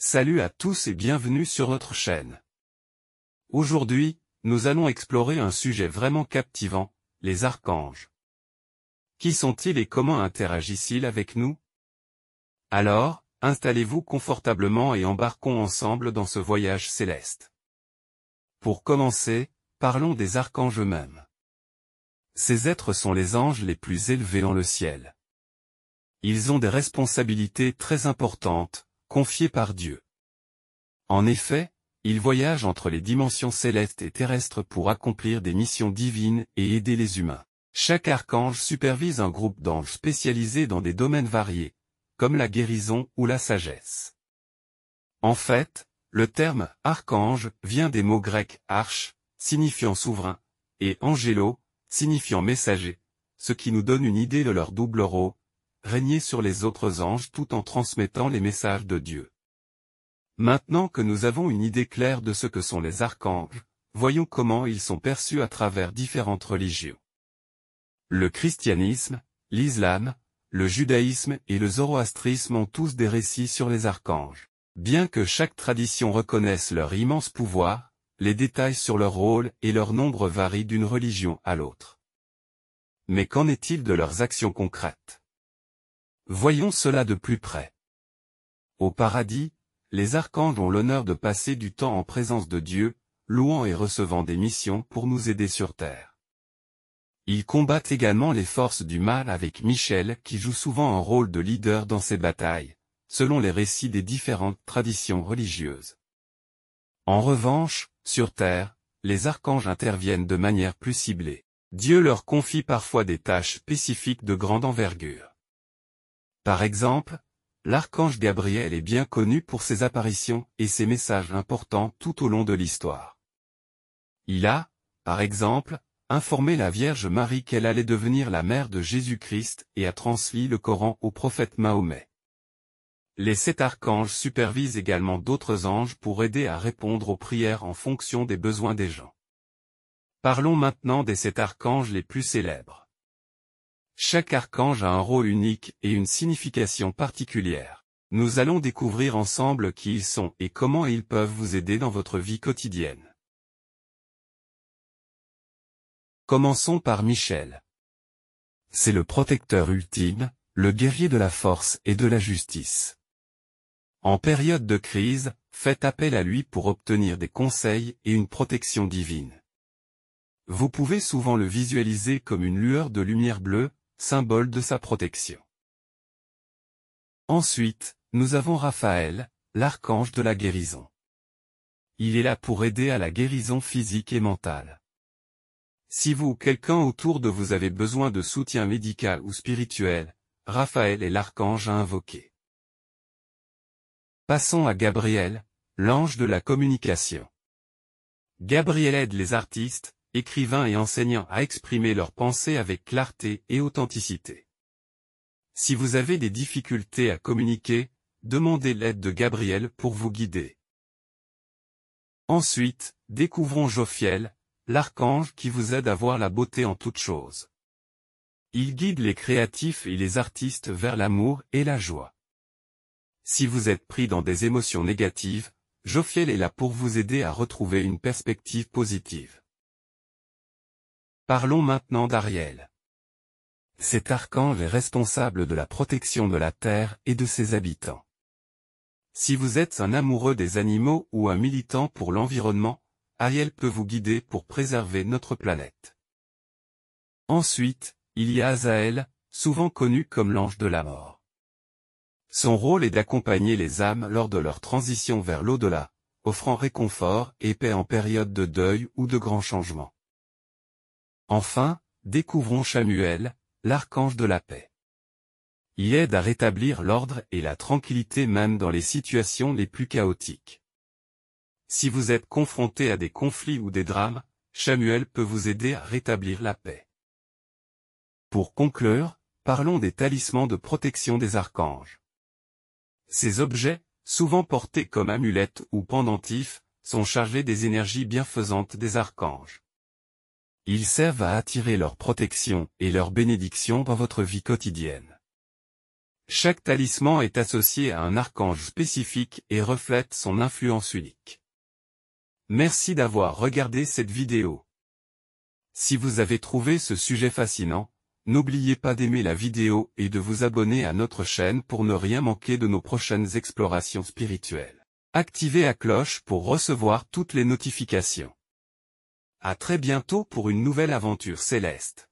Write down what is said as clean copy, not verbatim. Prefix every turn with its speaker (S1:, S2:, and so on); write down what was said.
S1: Salut à tous et bienvenue sur notre chaîne. Aujourd'hui, nous allons explorer un sujet vraiment captivant, les archanges. Qui sont-ils et comment interagissent-ils avec nous? Alors, installez-vous confortablement et embarquons ensemble dans ce voyage céleste. Pour commencer, parlons des archanges eux-mêmes. Ces êtres sont les anges les plus élevés dans le ciel. Ils ont des responsabilités très importantes, confiées par Dieu. En effet, ils voyagent entre les dimensions célestes et terrestres pour accomplir des missions divines et aider les humains. Chaque archange supervise un groupe d'anges spécialisés dans des domaines variés, comme la guérison ou la sagesse. En fait, le terme « archange » vient des mots grecs « arche » signifiant souverain, et « angelo » signifiant messager, ce qui nous donne une idée de leur double rôle, régner sur les autres anges tout en transmettant les messages de Dieu. Maintenant que nous avons une idée claire de ce que sont les archanges, voyons comment ils sont perçus à travers différentes religions. Le christianisme, l'islam, le judaïsme et le zoroastrisme ont tous des récits sur les archanges. Bien que chaque tradition reconnaisse leur immense pouvoir, les détails sur leur rôle et leur nombre varient d'une religion à l'autre. Mais qu'en est-il de leurs actions concrètes? Voyons cela de plus près. Au paradis, les archanges ont l'honneur de passer du temps en présence de Dieu, louant et recevant des missions pour nous aider sur terre. Ils combattent également les forces du mal avec Michel qui joue souvent un rôle de leader dans ces batailles, selon les récits des différentes traditions religieuses. En revanche, sur terre, les archanges interviennent de manière plus ciblée. Dieu leur confie parfois des tâches spécifiques de grande envergure. Par exemple, l'archange Gabriel est bien connu pour ses apparitions et ses messages importants tout au long de l'histoire. Il a, par exemple, informé la Vierge Marie qu'elle allait devenir la mère de Jésus-Christ et a transmis le Coran au prophète Mahomet. Les 7 archanges supervisent également d'autres anges pour aider à répondre aux prières en fonction des besoins des gens. Parlons maintenant des 7 archanges les plus célèbres. Chaque archange a un rôle unique et une signification particulière. Nous allons découvrir ensemble qui ils sont et comment ils peuvent vous aider dans votre vie quotidienne. Commençons par Michel. C'est le protecteur ultime, le guerrier de la force et de la justice. En période de crise, faites appel à lui pour obtenir des conseils et une protection divine. Vous pouvez souvent le visualiser comme une lueur de lumière bleue, symbole de sa protection. Ensuite, nous avons Raphaël, l'archange de la guérison. Il est là pour aider à la guérison physique et mentale. Si vous ou quelqu'un autour de vous avez besoin de soutien médical ou spirituel, Raphaël est l'archange à invoquer. Passons à Gabriel, l'ange de la communication. Gabriel aide les artistes, écrivains et enseignants à exprimer leurs pensées avec clarté et authenticité. Si vous avez des difficultés à communiquer, demandez l'aide de Gabriel pour vous guider. Ensuite, découvrons Jophiel, l'archange qui vous aide à voir la beauté en toutes choses. Il guide les créatifs et les artistes vers l'amour et la joie. Si vous êtes pris dans des émotions négatives, Jophiel est là pour vous aider à retrouver une perspective positive. Parlons maintenant d'Ariel. Cet archange est responsable de la protection de la terre et de ses habitants. Si vous êtes un amoureux des animaux ou un militant pour l'environnement, Ariel peut vous guider pour préserver notre planète. Ensuite, il y a Azaël, souvent connu comme l'ange de la mort. Son rôle est d'accompagner les âmes lors de leur transition vers l'au-delà, offrant réconfort et paix en période de deuil ou de grands changements. Enfin, découvrons Chamuel, l'archange de la paix. Il aide à rétablir l'ordre et la tranquillité même dans les situations les plus chaotiques. Si vous êtes confronté à des conflits ou des drames, Chamuel peut vous aider à rétablir la paix. Pour conclure, parlons des talismans de protection des archanges. Ces objets, souvent portés comme amulettes ou pendentifs, sont chargés des énergies bienfaisantes des archanges. Ils servent à attirer leur protection et leur bénédiction dans votre vie quotidienne. Chaque talisman est associé à un archange spécifique et reflète son influence unique. Merci d'avoir regardé cette vidéo. Si vous avez trouvé ce sujet fascinant, n'oubliez pas d'aimer la vidéo et de vous abonner à notre chaîne pour ne rien manquer de nos prochaines explorations spirituelles. Activez la cloche pour recevoir toutes les notifications. À très bientôt pour une nouvelle aventure céleste.